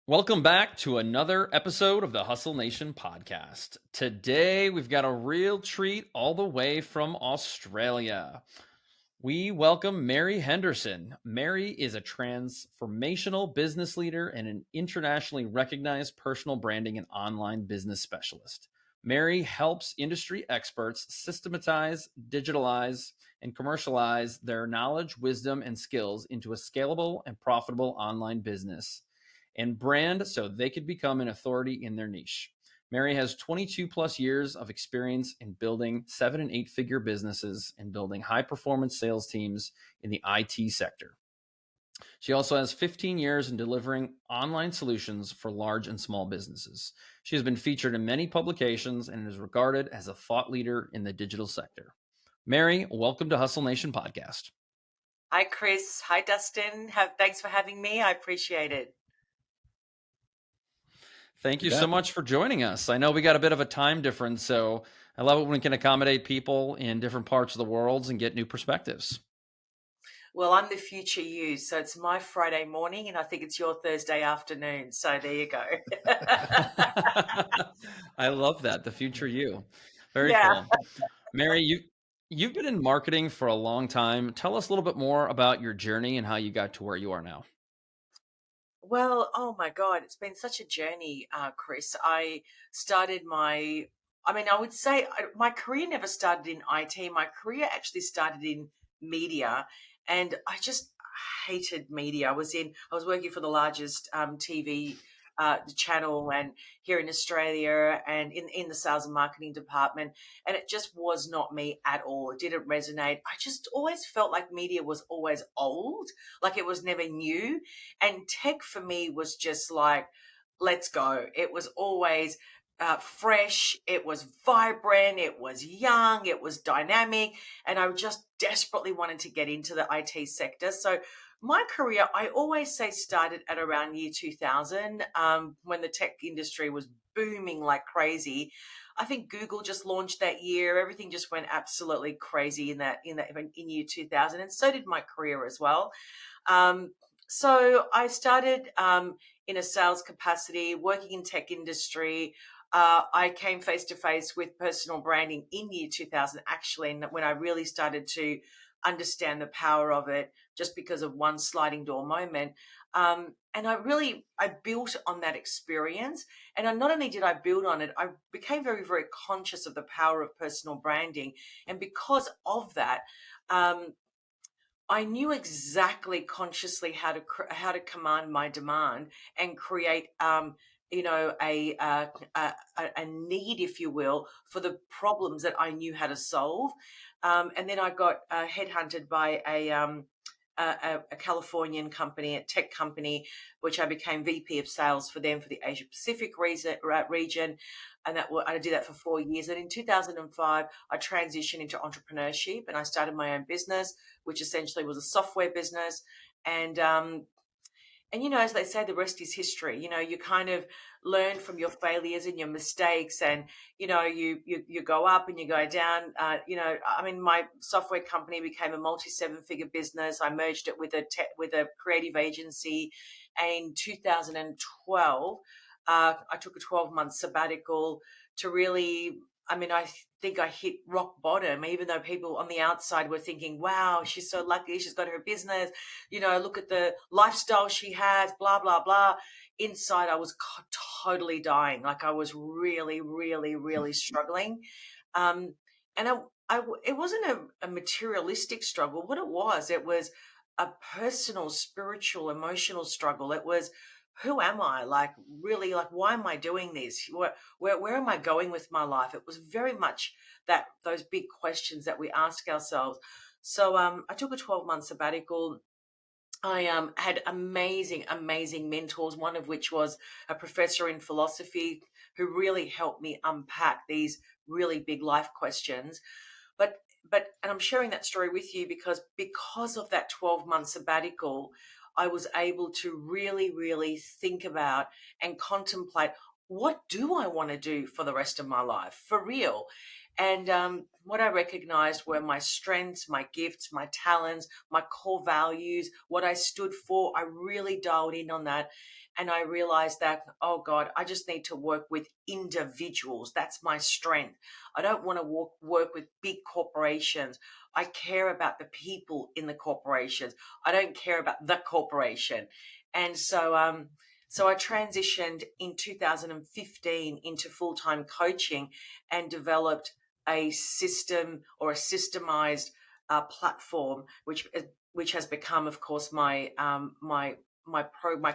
Welcome back to another episode of the Hustle Nation podcast. Today, we've got a real treat all the way from Australia. We welcome Mary Henderson. Mary is a transformational business leader and an internationally recognized personal branding and online business specialist. Mary helps industry experts systematize, digitalize, and commercialize their knowledge, wisdom, and skills into a scalable and profitable online business and brand so they could become an authority in their niche. Mary has 22 plus years of experience in building 7 and 8 figure businesses and building high performance sales teams in the IT sector. She also has 15 years in delivering online solutions for large and small businesses. She has been featured in many publications and is regarded as a thought leader in the digital sector. Mary, welcome to Hustle Nation podcast. Hi, Chris. Hi, Dustin. Thanks for having me. I appreciate it. Thank you so much for joining us. I know we got a bit of a time difference, so I love it when we can accommodate people in different parts of the world and get new perspectives. Well, I'm the future you, so it's my Friday morning, and I think it's your Thursday afternoon. So there you go. I love that, the future you. Very Yeah. cool. Mary, you've been in marketing for a long time. Tell us a little bit more about your journey and how you got to where you are now. Well, oh my God, it's been such a journey, Chris. I would say my career never started in IT. My career actually started in media, and I just hated media. I was working for the largest TV channel and here in Australia, and in the sales and marketing department, and it just was not me at all. It didn't resonate. I just always felt like media was always old, like it was never new. And tech for me was just like, let's go. It was always fresh, it was vibrant, it was young, it was dynamic, and I just desperately wanted to get into the IT sector. So my career, I always say, started at around year 2000, when the tech industry was booming like crazy. I think Google just launched that year. Everything just went absolutely crazy in year 2000, and so did my career as well. So I started in a sales capacity, working in tech industry. I came face to face with personal branding in year 2000, actually, and when I really started to understand the power of it, just because of one sliding door moment. And I built on that experience. And not only did I build on it, I became very, very conscious of the power of personal branding. And because of that, I knew exactly consciously how to command my demand and create, a need, if you will, for the problems that I knew how to solve. And then I got headhunted by a Californian company, a tech company, which I became VP of sales for them for the Asia Pacific region. And I did that for 4 years. And in 2005, I transitioned into entrepreneurship and I started my own business, which essentially was a software business. And as they say, the rest is history. You kind of learn from your failures and your mistakes, and you go up and you go down. My software company became a multi-7-figure business. I merged it with a creative agency. In 2012, I took a 12-month sabbatical to really. I think I hit rock bottom, even though people on the outside were thinking, wow, she's so lucky. She's got her business. Look at the lifestyle she has, blah, blah, blah. Inside, I was totally dying. Like I was really, really, really struggling. And it wasn't a materialistic struggle. What it was a personal, spiritual, emotional struggle. It was, who am I? Like, really, like, why am I doing this? Where am I going with my life? It was very much those big questions that we ask ourselves. So I took a 12-month sabbatical. I had amazing, amazing mentors, one of which was a professor in philosophy who really helped me unpack these really big life questions. And I'm sharing that story with you because of that 12-month sabbatical, I was able to really, really think about and contemplate, what do I want to do for the rest of my life, for real? And what I recognized were my strengths, my gifts, my talents, my core values, what I stood for. I really dialed in on that. And I realized that, oh God, I just need to work with individuals. That's my strength. I don't want to work with big corporations. I care about the people in the corporations. I don't care about the corporation. And so I transitioned in 2015 into full-time coaching and developed a system or a systemized platform, which has become, of course, my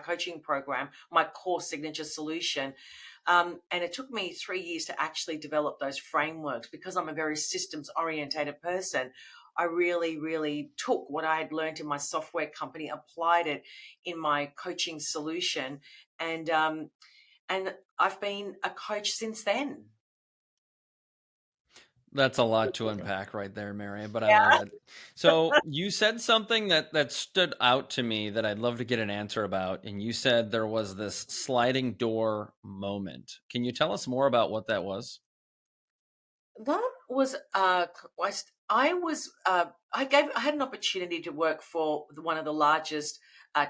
coaching program, my core signature solution. And it took me 3 years to actually develop those frameworks because I'm a very systems orientated person. I really, really took what I had learned in my software company, applied it in my coaching solution, and I've been a coach since then. That's a lot to unpack right there, Mary, but I love Yeah. it. So you said something that stood out to me that I'd love to get an answer about, and you said there was this sliding door moment. Can you tell us more about what that was? That was I had an opportunity to work for one of the largest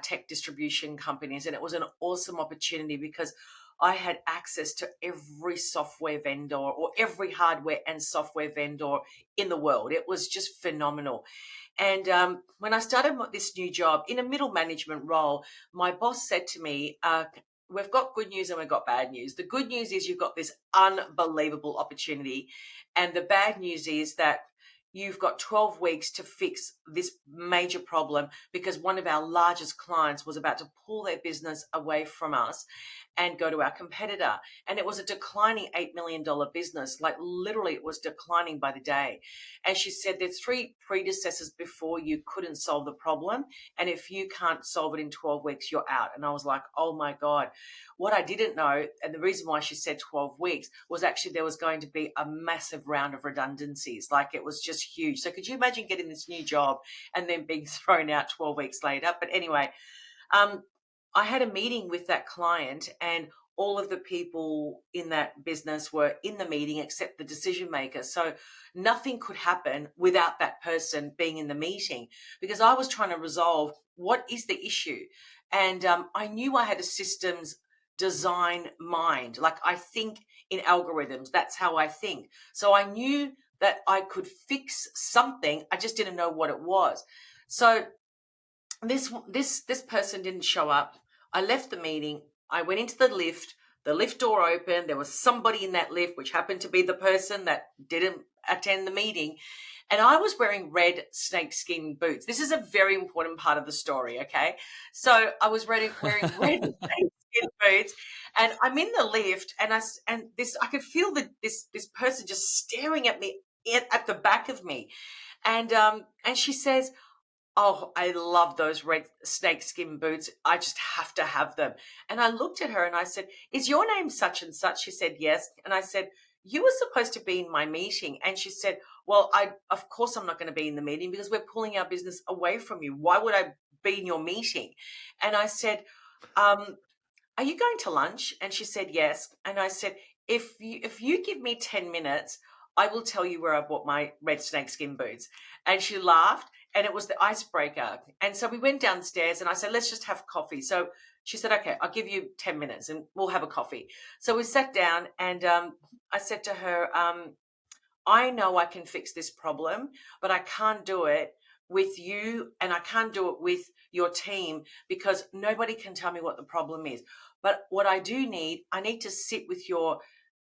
tech distribution companies, and it was an awesome opportunity because I had access to every software vendor or every hardware and software vendor in the world. It was just phenomenal. And when I started this new job in a middle management role, my boss said to me, we've got good news and we've got bad news. The good news is you've got this unbelievable opportunity. And the bad news is that you've got 12 weeks to fix this major problem because one of our largest clients was about to pull their business away from us and go to our competitor. And it was a declining $8 million business. Like literally, it was declining by the day. And she said, there's 3 predecessors before you couldn't solve the problem. And if you can't solve it in 12 weeks, you're out. And I was like, oh my God. What I didn't know, and the reason why she said 12 weeks, was actually there was going to be a massive round of redundancies. Like it was just huge. So could you imagine getting this new job and then being thrown out 12 weeks later? But anyway, um, I had a meeting with that client, and all of the people in that business were in the meeting except the decision maker. So nothing could happen without that person being in the meeting because I was trying to resolve what is the issue. And I knew I had a systems design mind. Like I think in algorithms, that's how I think. So I knew that I could fix something. I just didn't know what it was. So this person didn't show up. I left the meeting. I went into the lift. The lift door opened. There was somebody in that lift, which happened to be the person that didn't attend the meeting. And I was wearing red snakeskin boots. This is a very important part of the story, okay? So I was wearing red snakeskin boots, and I'm in the lift, and I could feel this person just staring at me at the back of me, and she says, oh, I love those red snakeskin boots. I just have to have them. And I looked at her and I said, is your name such and such? She said, yes. And I said, you were supposed to be in my meeting. And she said, well, of course I'm not going to be in the meeting because we're pulling our business away from you. Why would I be in your meeting? And I said, um, are you going to lunch? And she said, yes. And I said, if you give me 10 minutes, I will tell you where I bought my red snakeskin boots. And she laughed, and it was the icebreaker. And so we went downstairs and I said, let's just have coffee. So she said, okay, I'll give you 10 minutes and we'll have a coffee. So we sat down, and I said to her, I know I can fix this problem, but I can't do it with you and I can't do it with your team because nobody can tell me what the problem is. But what I need to sit with your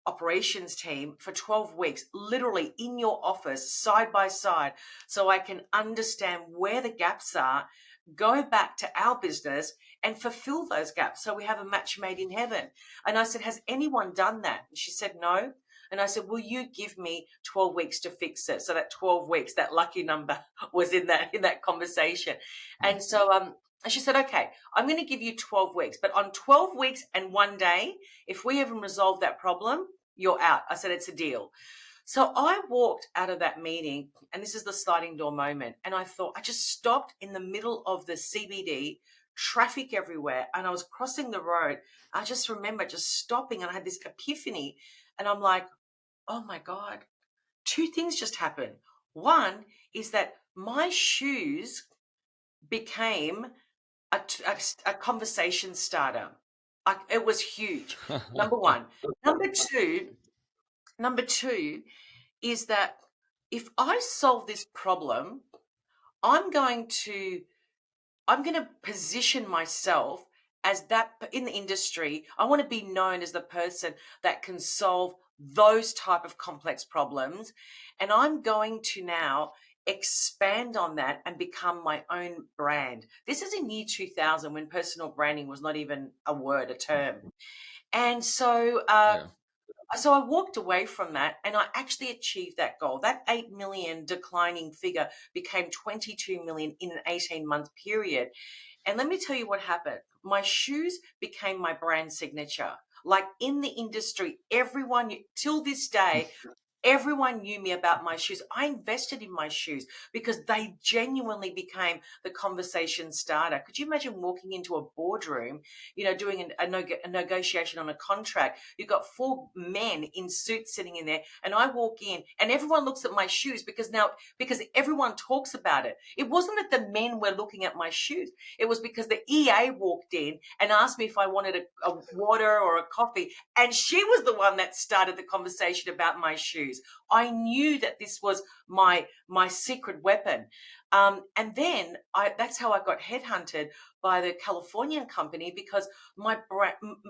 operations team for 12 weeks, literally in your office, side by side, so I can understand where the gaps are, go back to our business and fulfill those gaps. So we have a match made in heaven. And I said, has anyone done that? And she said, no. And I said, will you give me 12 weeks to fix it? So that 12 weeks, that lucky number was in that conversation. And so and she said, okay, I'm going to give you 12 weeks, but on 12 weeks and 1 day, if we haven't resolved that problem, you're out. I said, it's a deal. So I walked out of that meeting, and this is the sliding door moment. And I thought, I just stopped in the middle of the CBD, traffic everywhere, and I was crossing the road. I just remember just stopping, and I had this epiphany. And I'm like, oh my God, two things just happened. One is that my shoes became a conversation starter. It was huge. Number one. Number two, number two is that if I solve this problem, I'm going to position myself as that in the industry. I want to be known as the person that can solve those type of complex problems. And I'm going to now expand on that and become my own brand. This is in year 2000 when personal branding was not even a word, a term. And Yeah. so I walked away from that and I actually achieved that goal. That 8 million declining figure became 22 million in an 18-month period. And let me tell you what happened. My shoes became my brand signature. Like in the industry, everyone, till this day, everyone knew me about my shoes. I invested in my shoes because they genuinely became the conversation starter. Could you imagine walking into a boardroom, doing a negotiation on a contract? You've got four men in suits sitting in there, and I walk in, and everyone looks at my shoes because everyone talks about it. It wasn't that the men were looking at my shoes. It was because the EA walked in and asked me if I wanted a water or a coffee, and she was the one that started the conversation about my shoes. I knew that this was my secret weapon. And then that's how I got headhunted by the Californian company, because my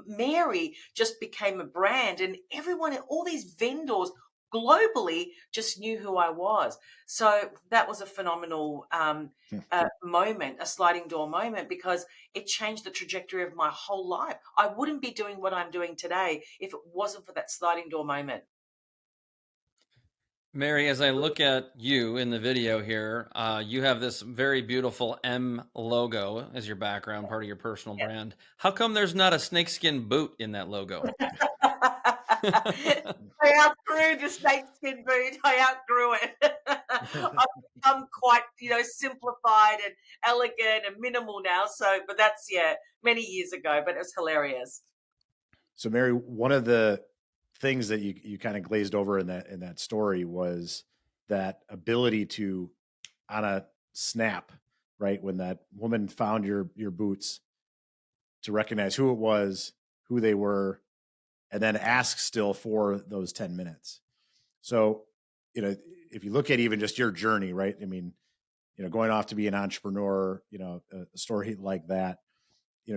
Mary just became a brand, and everyone, all these vendors globally just knew who I was. So that was a phenomenal moment, a sliding door moment, because it changed the trajectory of my whole life. I wouldn't be doing what I'm doing today if it wasn't for that sliding door moment. Mary, as I look at you in the video here, you have this very beautiful M logo as your background, part of your personal brand. How come there's not a snakeskin boot in that logo? I outgrew the snakeskin boot. I outgrew it. I've become quite, simplified and elegant and minimal now. So, but that's, many years ago, but it's hilarious. So Mary, one of the things that you kind of glazed over in that story was that ability to, on a snap, right, when that woman found your boots, to recognize who it was, who they were, and then ask still for those 10 minutes. So, if you look at even just your journey, right? I mean, going off to be an entrepreneur, a story like that,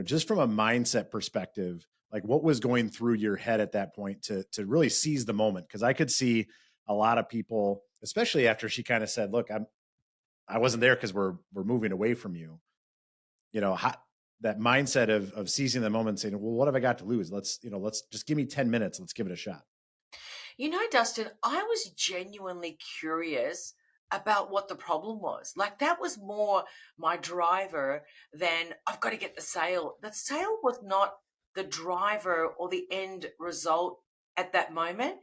just from a mindset perspective, like what was going through your head at that point to really seize the moment? Because I could see a lot of people, especially after she kind of said, "Look, I wasn't there because we're moving away from you." That mindset of seizing the moment and saying, "Well, what have I got to lose? Let's just give me 10 minutes. Let's give it a shot." Dustin, I was genuinely curious about what the problem was. Like, that was more my driver than I've got to get the sale. The sale was not the driver or the end result at that moment.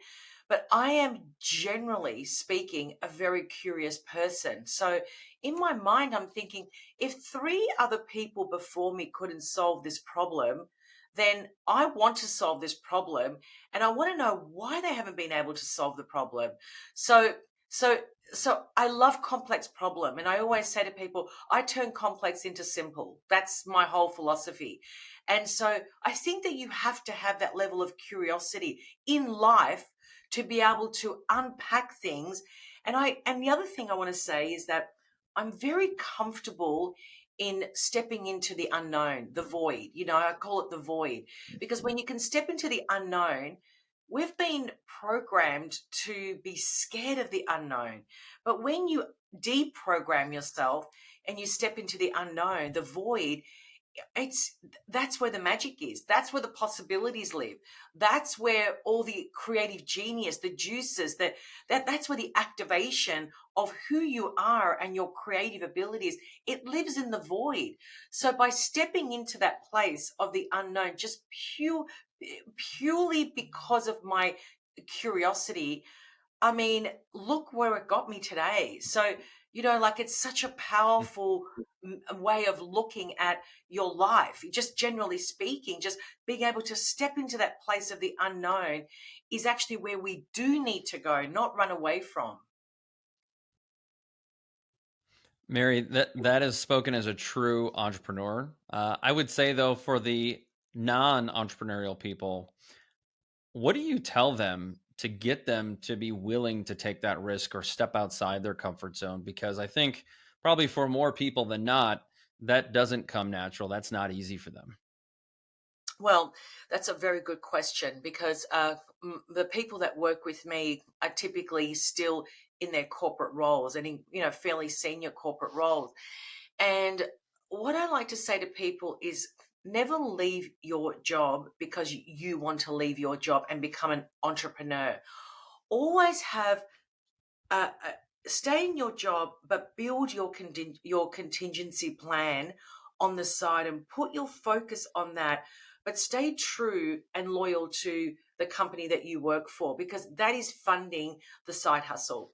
But I am, generally speaking, a very curious person. So in my mind, I'm thinking, if three other people before me couldn't solve this problem, then I want to solve this problem, and I want to know why they haven't been able to solve the problem. So, so, so I love complex problem, and I always say to people, I turn complex into simple. That's my whole philosophy. And so I think that you have to have that level of curiosity in life to be able to unpack things. And the other thing I want to say is that I'm very comfortable in stepping into the unknown, the void. I call it the void, because when you can step into the unknown, we've been programmed to be scared of the unknown. But when you deprogram yourself and you step into the unknown, the void, that's where the magic is. That's where the possibilities live. That's where all the creative genius, the juices, that's where the activation of who you are and your creative abilities, it lives in the void. So by stepping into that place of the unknown, just purely because of my curiosity, I mean, look where it got me today. So, like, it's such a powerful way of looking at your life, just generally speaking, just being able to step into that place of the unknown is actually where we do need to go, not run away from. Mary, that is spoken as a true entrepreneur. I would say, though, for the non-entrepreneurial people, what do you tell them to get them to be willing to take that risk or step outside their comfort zone? Because I think probably for more people than not, that doesn't come natural. That's not easy for them. Well, that's a very good question because the people that work with me are typically still in their corporate roles and in, fairly senior corporate roles. And what I like to say to people is never leave your job because you want to leave your job and become an entrepreneur. Always have stay in your job, but build your contingency plan on the side and put your focus on that. But stay true and loyal to the company that you work for, because that is funding the side hustle.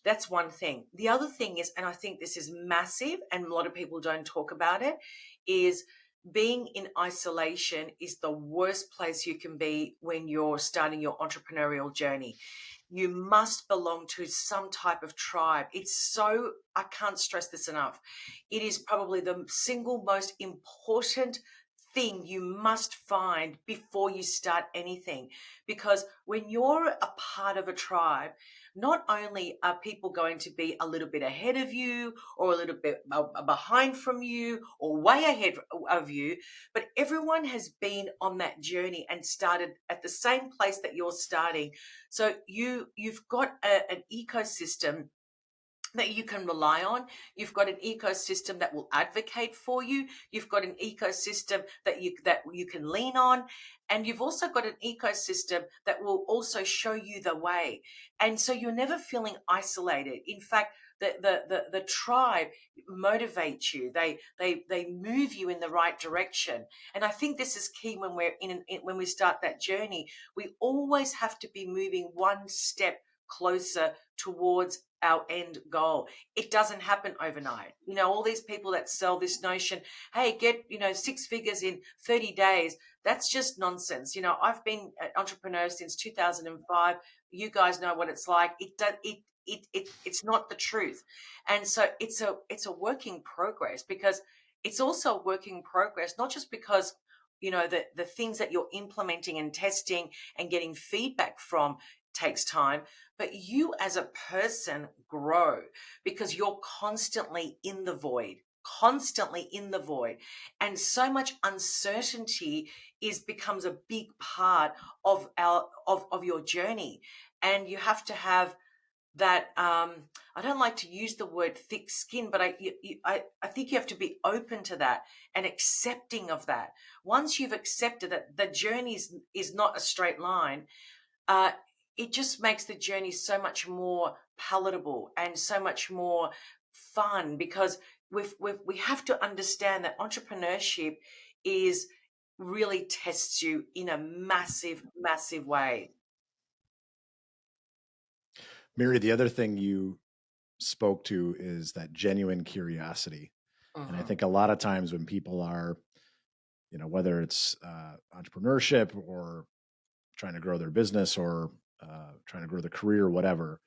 That's one thing. The other thing is, and I think this is massive and a lot of people don't talk about it, is being in isolation is the worst place you can be when you're starting your entrepreneurial journey. You must belong to some type of tribe. I can't stress this enough. It is probably the single most important thing you must find before you start anything. Because when you're a part of a tribe, not only are people going to be a little bit ahead of you or a little bit behind from you or way ahead of you, but everyone has been on that journey and started at the same place that you're starting. So you've got an ecosystem that you can rely on. You've got an ecosystem that will advocate for you. You've got an ecosystem that you can lean on, and you've also got an ecosystem that will also show you the way. And so you're never feeling isolated. In fact, the tribe motivates you. They move you in the right direction. And I think this is key when when we start that journey. We always have to be moving one step closer towards our end goal. It doesn't happen overnight. All these people that sell this notion, hey, get, 6 figures in 30 days. That's just nonsense. I've been an entrepreneur since 2005. You guys know what it's like. It's not the truth. And so it's a work in progress, because it's also a work in progress, not just because the things that you're implementing and testing and getting feedback from takes time, but you as a person grow because you're constantly in the void, and so much uncertainty becomes a big part of your journey. And you have to have that, I don't like to use the word thick skin, but I think you have to be open to that and accepting of that. Once you've accepted that the journey is not a straight line, it just makes the journey so much more palatable and so much more fun, because we have to understand that entrepreneurship really tests you in a massive, massive way. Mary, the other thing you spoke to is that genuine curiosity. And I think a lot of times when people are, whether it's entrepreneurship or trying to grow their business or trying to grow their career or whatever,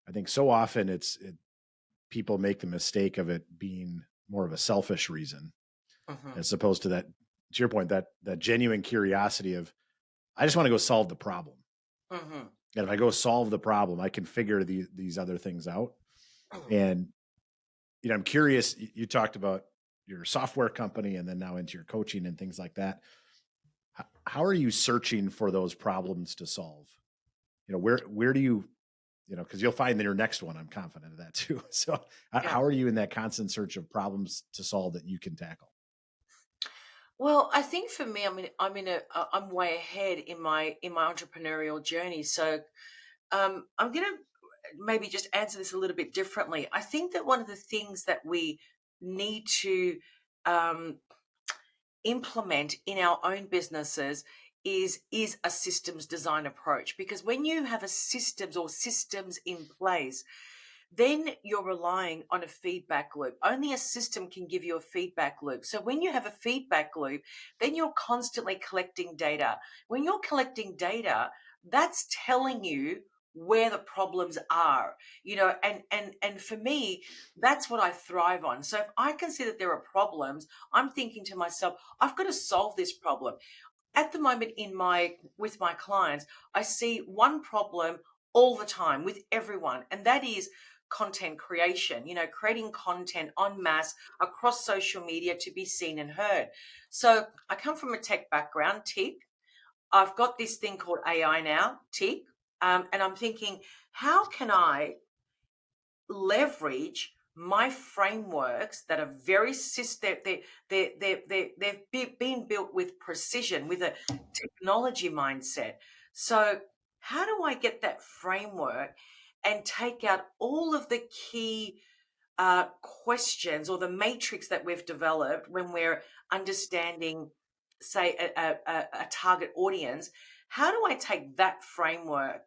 I think so often people make the mistake of it being more of a selfish reason, as opposed to that, to your point, that genuine curiosity of, I just want to go solve the problem. And if I go solve the problem, I can figure these other things out. And, I'm curious, you talked about your software company and then now into your coaching and things like that. How are you searching for those problems to solve? Where do you, because you'll find that your next one, I'm confident of that too. So how are you in that constant search of problems to solve that you can tackle? Well, I think for me, I'm way ahead in my entrepreneurial journey. So I'm going to maybe just answer this a little bit differently. I think that one of the things that we need to implement in our own businesses is a systems design approach, because when you have systems in place, then you're relying on a feedback loop. Only a system can give you a feedback loop. So when you have a feedback loop, then you're constantly collecting data. When you're collecting data, that's telling you where the problems are, and for me, that's what I thrive on. So if I can see that there are problems, I'm thinking to myself, I've got to solve this problem. At the moment with my clients, I see one problem all the time with everyone, and that is content creation, creating content en masse across social media to be seen and heard. So I come from a tech background, tick. I've got this thing called AI now, tick. And I'm thinking, how can I leverage my frameworks that are very they've been built with precision, with a technology mindset. So how do I get that framework and take out all of the key questions or the matrix that we've developed when we're understanding, say, a target audience? How do I take that framework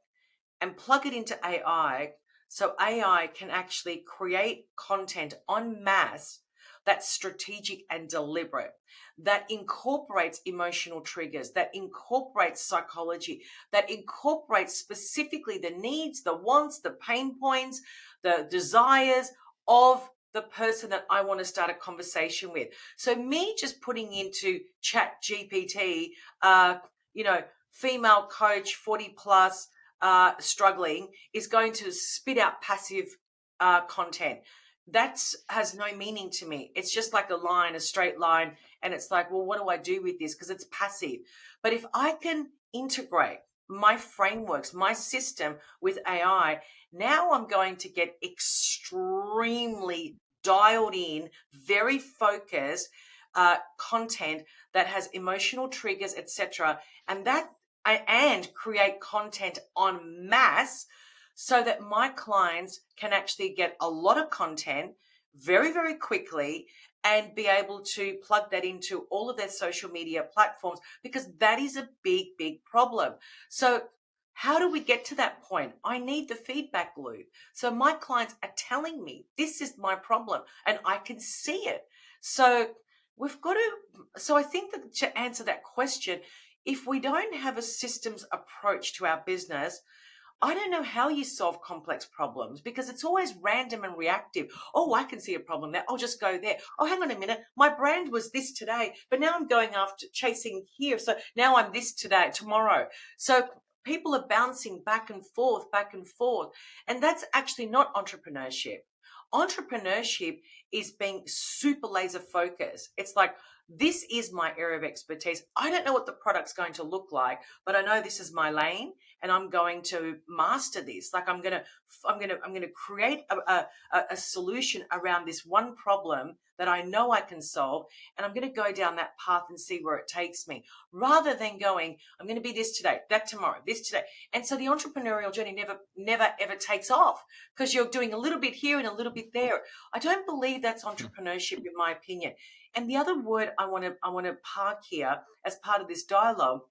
and plug it into AI so AI can actually create content en masse that's strategic and deliberate, that incorporates emotional triggers, that incorporates psychology, that incorporates specifically the needs, the wants, the pain points, the desires of the person that I want to start a conversation with. So me just putting into Chat GPT, female coach, 40 plus, struggling, is going to spit out passive content. That has no meaning to me. It's just like a straight line. And it's like, well, what do I do with this? Because it's passive. But if I can integrate my frameworks, my system with AI, now I'm going to get extremely dialed in, very focused content that has emotional triggers, etc. And create content en masse so that my clients can actually get a lot of content very, very quickly and be able to plug that into all of their social media platforms, because that is a big, big problem. So how do we get to that point? I need the feedback loop. So my clients are telling me this is my problem and I can see it. So I think that to answer that question, if we don't have a systems approach to our business, I don't know how you solve complex problems, because it's always random and reactive. Oh, I can see a problem there. I'll just go there. Oh, hang on a minute. My brand was this today, but now I'm going after chasing here. So now I'm this today, tomorrow. So people are bouncing back and forth, back and forth. And that's actually not entrepreneurship. Entrepreneurship is being super laser focused. It's like, this is my area of expertise. I don't know what the product's going to look like, but I know this is my lane and I'm going to master this. Like I'm going to create a solution around this one problem that I know I can solve. And I'm going to go down that path and see where it takes me, rather than going, I'm going to be this today, that tomorrow, this today. And so the entrepreneurial journey never ever takes off, because you're doing a little bit here and a little bit there. I don't believe that's entrepreneurship, in my opinion. And the other word I want to park here as part of this dialogue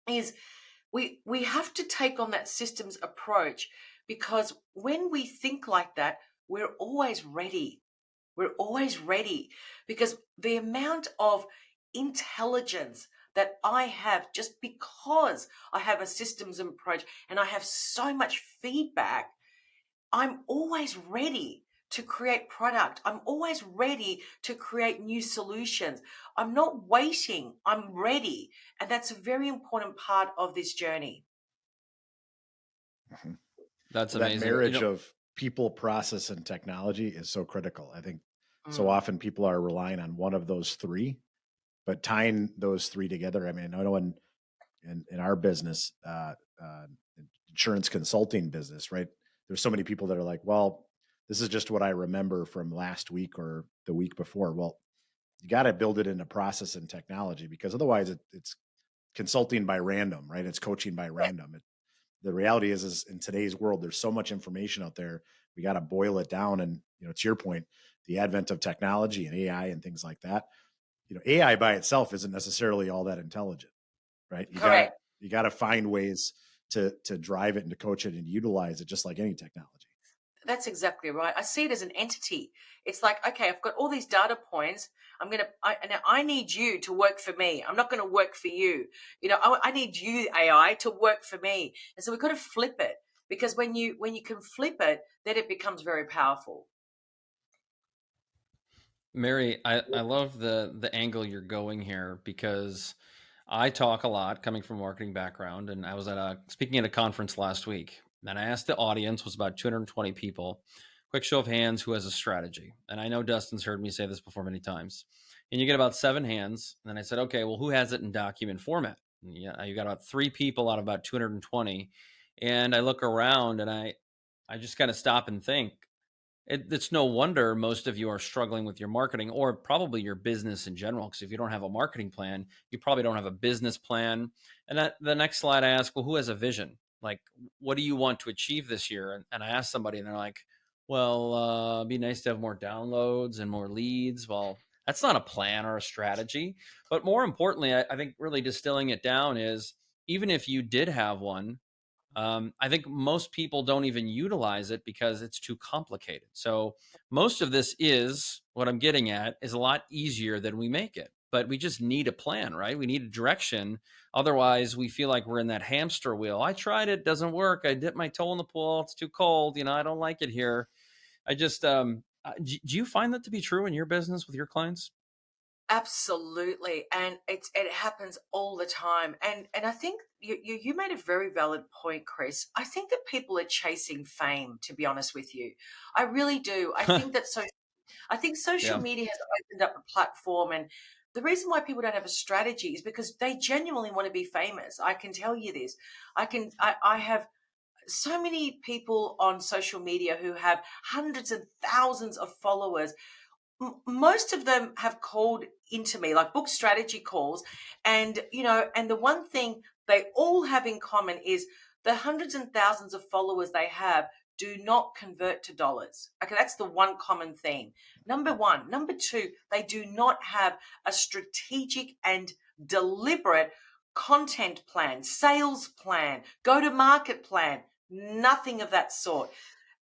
is we have to take on that systems approach, because when we think like that, we're always ready. We're always ready, because the amount of intelligence that I have, just because I have a systems approach and I have so much feedback, I'm always ready to create product. I'm always ready to create new solutions. I'm not waiting. I'm ready. And that's a very important part of this journey. Mhm. That's That amazing. marriage of people, process, and technology is so critical. I think so Mm. often people are relying on one of those three, but tying those three together. I mean, I know in our business, insurance consulting business, right? There's so many people that are like, well, this is just what I remember from last week or the week before. Well, you got to build it into process and technology, because otherwise it's consulting by random, right? It's coaching by random. The reality is in today's world, there's so much information out there. We got to boil it down. And, to your point, the advent of technology and AI and things like that, AI by itself isn't necessarily all that intelligent, right? Correct. You gotta find ways to drive it and to coach it and utilize it, just like any technology. That's exactly right. I see it as an entity. It's like, okay, I've got all these data points. Now I need you to work for me. I'm not going to work for you. I need you, AI, to work for me. And so we've got to flip it, because when you can flip it, then it becomes very powerful. Mary, I love the angle you're going here, because I talk a lot coming from a marketing background, and I was speaking at a conference last week, and I asked the audience, was about 220 people, quick show of hands, who has a strategy. And I know Dustin's heard me say this before many times. And you get about 7 hands. And then I said, okay, well, who has it in document format? And yeah, you got about 3 people out of about 220. And I look around and I just kind of stop and think, it's no wonder most of you are struggling with your marketing, or probably your business in general. Because if you don't have a marketing plan, you probably don't have a business plan. And the next slide, I ask, well, who has a vision? Like, what do you want to achieve this year? And I ask somebody, and they're like, well, it'd be nice to have more downloads and more leads. Well, that's not a plan or a strategy. But more importantly, I think really distilling it down is, even if you did have one, I think most people don't even utilize it because it's too complicated. So most of this, is what I'm getting at, is a lot easier than we make it. But we just need a plan, right? We need a direction. Otherwise, we feel like we're in that hamster wheel. I tried it, doesn't work. I dipped my toe in the pool. It's too cold. I don't like it here. I just, do you find that to be true in your business with your clients? Absolutely, and it happens all the time. And I think you made a very valid point, Chris. I think that people are chasing fame. To be honest with you, I really do. I think social Yeah. media has opened up a platform, and the reason why people don't have a strategy is because they genuinely want to be famous. I can tell you this. I have so many people on social media who have hundreds and thousands of followers. Most of them have called into me, like book strategy calls. And and the one thing they all have in common is the hundreds and thousands of followers they have do not convert to dollars. Okay, that's the one common theme. Number one. Number two, they do not have a strategic and deliberate content plan, sales plan, go to market plan, nothing of that sort.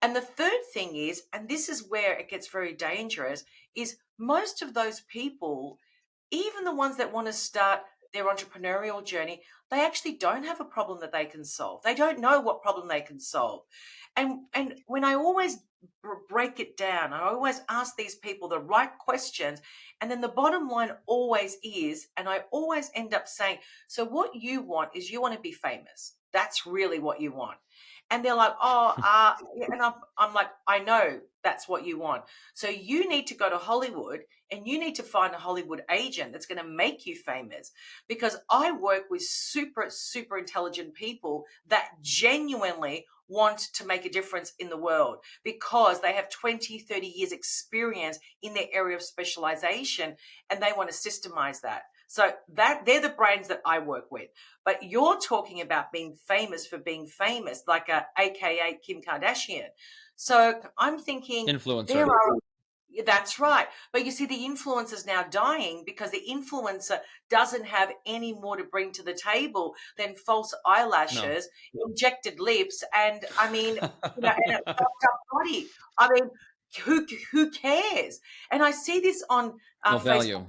And the third thing is, and this is where it gets very dangerous, is most of those people, even the ones that want to start their entrepreneurial journey, they actually don't have a problem that they can solve. They don't know what problem they can solve. And when I always break it down, I always ask these people the right questions. And then the bottom line always is, and I always end up saying, so what you want is, you want to be famous. That's really what you want. And they're like, oh, yeah. And I'm like, I know that's what you want. So you need to go to Hollywood, and you need to find a Hollywood agent that's going to make you famous. Because I work with super, super intelligent people that genuinely want to make a difference in the world, because they have 20, 30 years experience in their area of specialization, and they want to systemize that. So that they're the brands that I work with. But you're talking about being famous for being famous, like a AKA Kim Kardashian. So I'm thinking there Influencer. are, yeah, that's right. But you see, the influencer's now dying because the influencer doesn't have any more to bring to the table than false No. eyelashes, injected lips, and and a fucked up body. I mean, who cares? And I see this on No Facebook. value.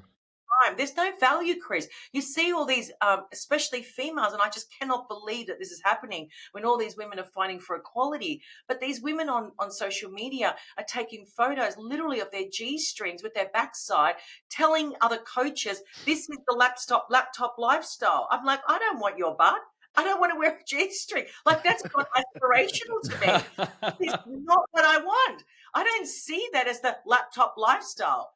There's no value, Chris. You see all these, especially females, and I just cannot believe that this is happening when all these women are fighting for equality. But these women on social media are taking photos literally of their G strings with their backside, telling other coaches, this is the laptop lifestyle. I'm like, I don't want your butt. I don't want to wear a G string. Like, that's not aspirational to me. It's not what I want. I don't see that as the laptop lifestyle.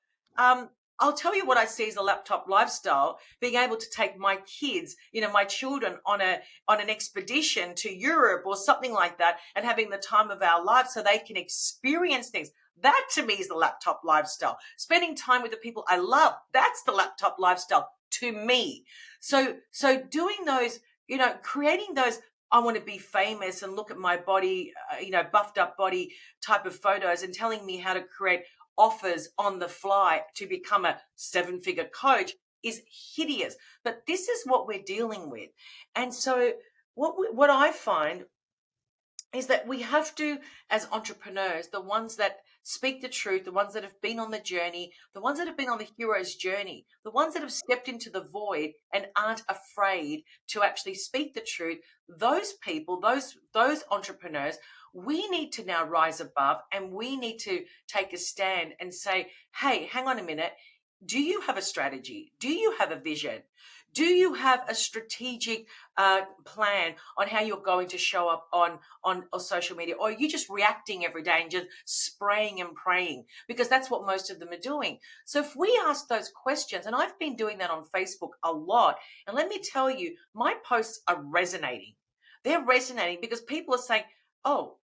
I'll tell you what I see as a laptop lifestyle: being able to take my kids, my children, on an expedition to Europe or something like that, and having the time of our lives so they can experience things. That to me is the laptop lifestyle. Spending time with the people I love, that's the laptop lifestyle to me. So doing those, creating those, I want to be famous and look at my body, buffed up body type of photos, and telling me how to create offers on the fly to become a 7-figure coach is hideous. But this is what we're dealing with. And so what I find is that we have to, as entrepreneurs, the ones that speak the truth, the ones that have been on the journey, the ones that have been on the hero's journey, the ones that have stepped into the void and aren't afraid to actually speak the truth, those people, those entrepreneurs, we need to now rise above, and we need to take a stand and say, hey, hang on a minute. Do you have a strategy? Do you have a vision? Do you have a strategic plan on how you're going to show up on social media? Or are you just reacting every day and just spraying and praying? Because that's what most of them are doing. So if we ask those questions, and I've been doing that on Facebook a lot, and let me tell you, my posts are resonating. They're resonating because people are saying, oh,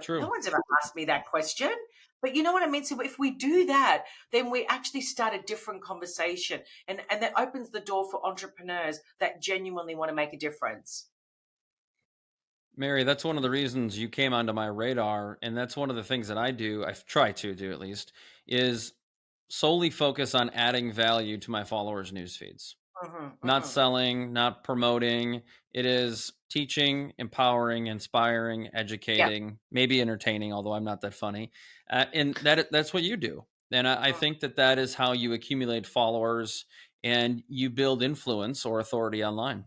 True. no one's ever asked me that question. But you know what I mean? So if we do that, then we actually start a different conversation, and that opens the door for entrepreneurs that genuinely want to make a difference. Mary, that's one of the reasons you came onto my radar. And that's one of the things that I do, I try to do at least, is solely focus on adding value to my followers' news feeds. Not selling, not promoting. It is teaching, empowering, inspiring, educating, maybe entertaining, although I'm not that funny. And that's what you do. And I think that is how you accumulate followers and you build influence or authority online.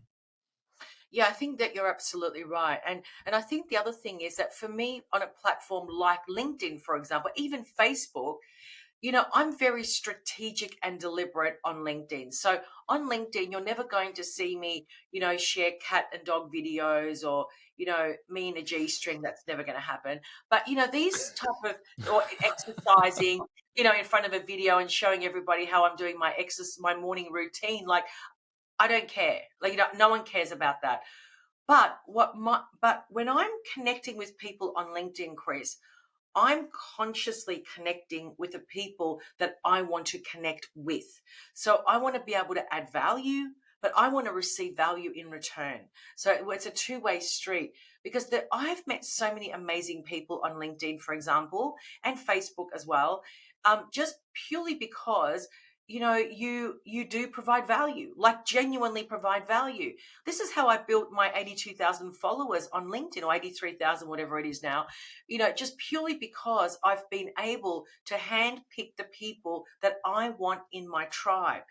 Yeah, I think that you're absolutely right. And I think the other thing is that for me, on a platform like LinkedIn, for example, even Facebook, I'm very strategic and deliberate on LinkedIn. So on LinkedIn, you're never going to see me, share cat and dog videos, or, me in a G-string. That's never going to happen. But, these type of, or exercising, in front of a video and showing everybody how I'm doing my morning routine. Like, I don't care. Like, no one cares about that. But when I'm connecting with people on LinkedIn, Chris, I'm consciously connecting with the people that I want to connect with. So I want to be able to add value, but I want to receive value in return. So it's a two-way street, because I've met so many amazing people on LinkedIn, for example, and Facebook as well, just purely because you do provide value, like genuinely provide value. This is how I built my 82,000 followers on LinkedIn, or 83,000, whatever it is now, just purely because I've been able to handpick the people that I want in my tribe.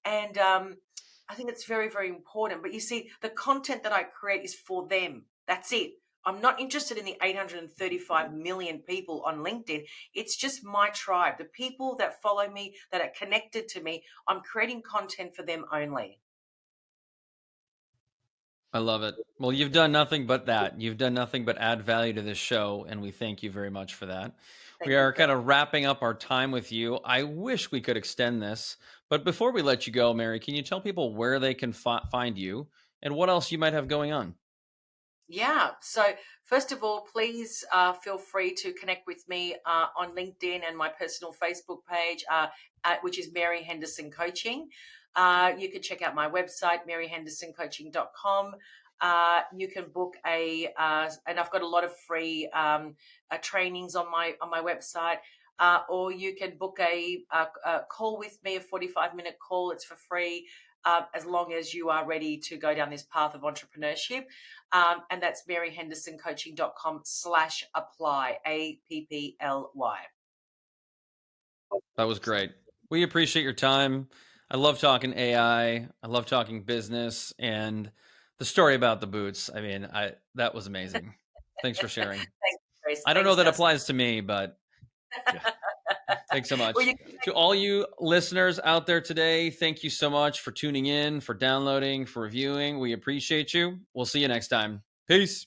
And I think it's very, very important. But you see, the content that I create is for them. That's it. I'm not interested in the 835 million people on LinkedIn. It's just my tribe, the people that follow me, that are connected to me. I'm creating content for them only. I love it. Well, you've done nothing but that. You've done nothing but add value to this show, and we thank you very much for that. We are kind of wrapping up our time with you. I wish we could extend this, but before we let you go, Mary, can you tell people where they can find you and what else you might have going on? Yeah. So first of all, please feel free to connect with me on LinkedIn and my personal Facebook page, which is Mary Henderson Coaching. You can check out my website, maryhendersoncoaching.com. You can book and I've got a lot of free trainings on my website. Or you can book a call with me, a 45-minute call. It's for free. As long as you are ready to go down this path of entrepreneurship. And that's maryhendersoncoaching.com/apply, APPLY. That was great. We appreciate your time. I love talking AI. I love talking business, and the story about the boots. I mean, that was amazing. Thanks for sharing. Thanks, Chris. I don't know that Dustin. applies to me, but yeah. Thanks so much. Well, to all you listeners out there today, thank you so much for tuning in, for downloading, for reviewing. We appreciate you. We'll see you next time. Peace.